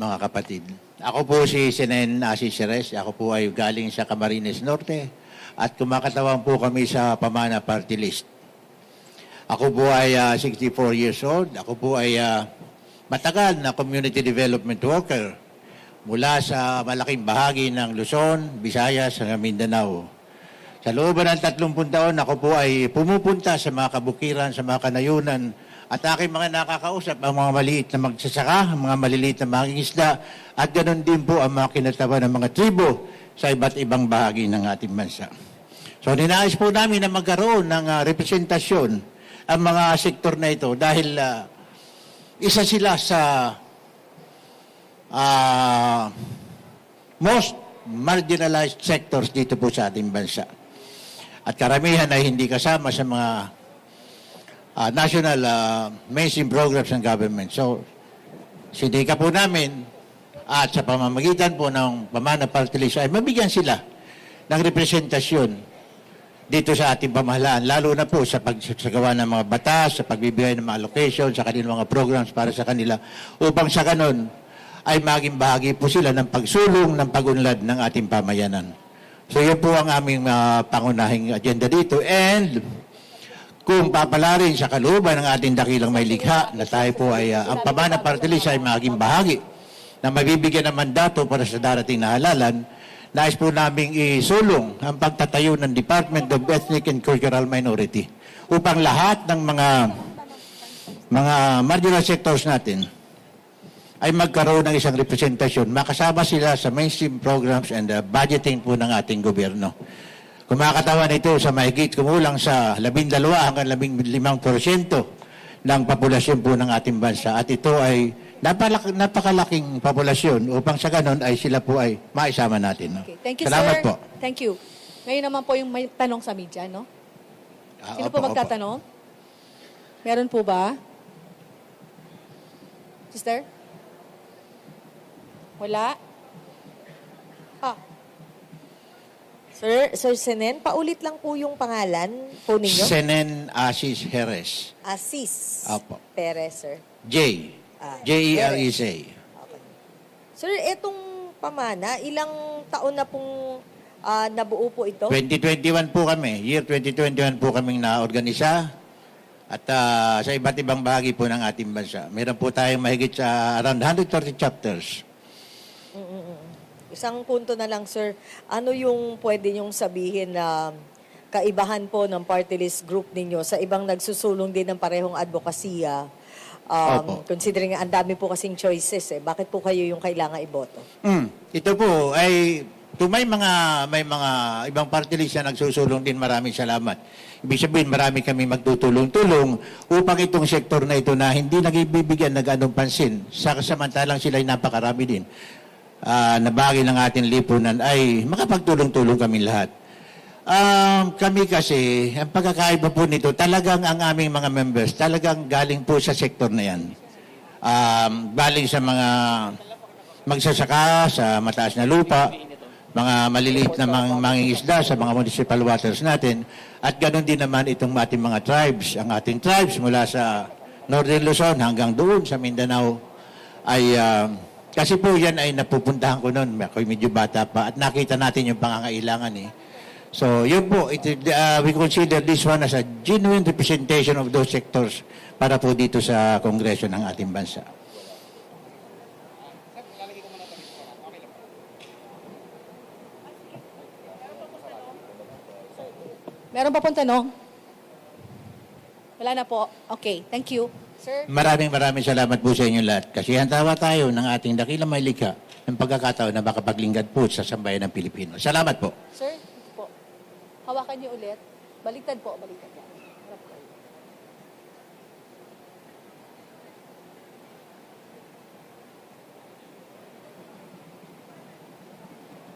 Mga kapatid, ako po si Senen Asis Jerez. Ako po ay galing sa Camarines Norte at kumakatawan po kami sa Pamana Party List. Ako po ay 64 years old. Ako po ay matagal na community development worker mula sa malaking bahagi ng Luzon, Visayas, hanggang Mindanao. Sa loob ng 30 taon, ako po ay pumupunta sa mga kabukiran, sa mga kanayunan, at aking mga nakakausap, ang mga maliit na magsasaka, ang mga maliliit na mangingisda, at ganoon din po ang mga kinatawa ng mga tribo sa iba't ibang bahagi ng ating bansa. So, ninais po namin na magkaroon ng representasyon ang mga sektor na ito dahil isa sila sa most marginalized sectors dito po sa ating bansa. At karamihan ay hindi kasama sa mga national mainstream programs ng government. So, sinika po namin at sa pamamagitan po ng Pamana Party List ay mabigyan sila ng representasyon dito sa ating pamahalaan, lalo na po sa pagsagawa ng mga batas, sa pagbibigay ng mga allocation, sa kanilang mga programs para sa kanila, upang sa kanon ay maging bahagi po sila ng pagsulong ng pag-unlad ng ating pamayanan. So, yun po ang aming pangunahing agenda dito. And kung papalarin sa kalooban ng ating dakilang may likha na tayo po ay ang Pamana Party List ay maging bahagi na mabibigyan ng mandato para sa darating na halalan, nais po naming isulong ang pagtatayo ng Department of Ethnic and Cultural Minority upang lahat ng mga marginal sectors natin ay magkaroon ng isang representasyon, makasama sila sa mainstream programs and budgeting po ng ating gobyerno. Kumakatawan ito sa mahigit kumulang sa 12 hanggang 15% ng populasyon po ng ating bansa. At ito ay napakalaking populasyon upang sa ganon ay sila po ay maisama natin. No? Okay. Thank you, Salamat sir. po. Thank you. Ngayon naman po yung may tanong sa media, no? Sino po Opo. magtatanong? Meron po ba? Sister? Wala? Sir Senen, paulit lang po yung pangalan po ninyo. Senen Asis Jerez. Asis Opo. Perez, sir. J. J-E-R-E-Z. Okay. Sir, etong pamana, ilang taon na pong nabuo po ito? 2021 po kami. Year 2021 po kaming naorganisa. At sa iba't ibang bahagi po ng ating bansa. Meron po tayong mahigit sa around 130 chapters. Isang punto na lang, sir. Ano yung pwede nyong sabihin na kaibahan po ng party list group ninyo sa ibang nagsusulong din ng parehong advokasya? Considering ang dami po kasing choices, bakit po kayo yung kailangan iboto? Ito po ay may mga ibang party list na nagsusulong din. Maraming salamat. Ibig sabihin, marami kami magtutulong-tulong upang itong sektor na ito na hindi nagbibigyan ng anong pansin. Samantalang sila ay napakarami din. Na bagay ng ating lipunan ay makapagtulong-tulong kami lahat. Kami kasi, ang pagkakaiba po nito, talagang ang aming mga members, talagang galing po sa sektor na yan. Galing sa mga magsasaka, sa mataas na lupa, mga maliliit na mangingisda sa mga municipal waters natin, at ganoon din naman itong ating mga tribes. Ang ating tribes mula sa Northern Luzon hanggang doon sa Mindanao ay kasi po yan ay napupuntahan ko noon, ako medyo bata pa, at nakita natin yung pangangailangan eh. So, yun po, we consider this one as a genuine representation of those sectors para po dito sa Kongreso ng ating bansa. Meron pa pong tanong? Wala na po. Okay, thank you. Sir? Maraming salamat po sa inyo lahat. Kasi hantawa tayo ng ating dakilang may likha ng pagkakataon na makapaglingkad po sa sambayan ng Pilipino. Salamat po. Sir, ito po. Hawakan niyo ulit. Baliktad po, baliktad.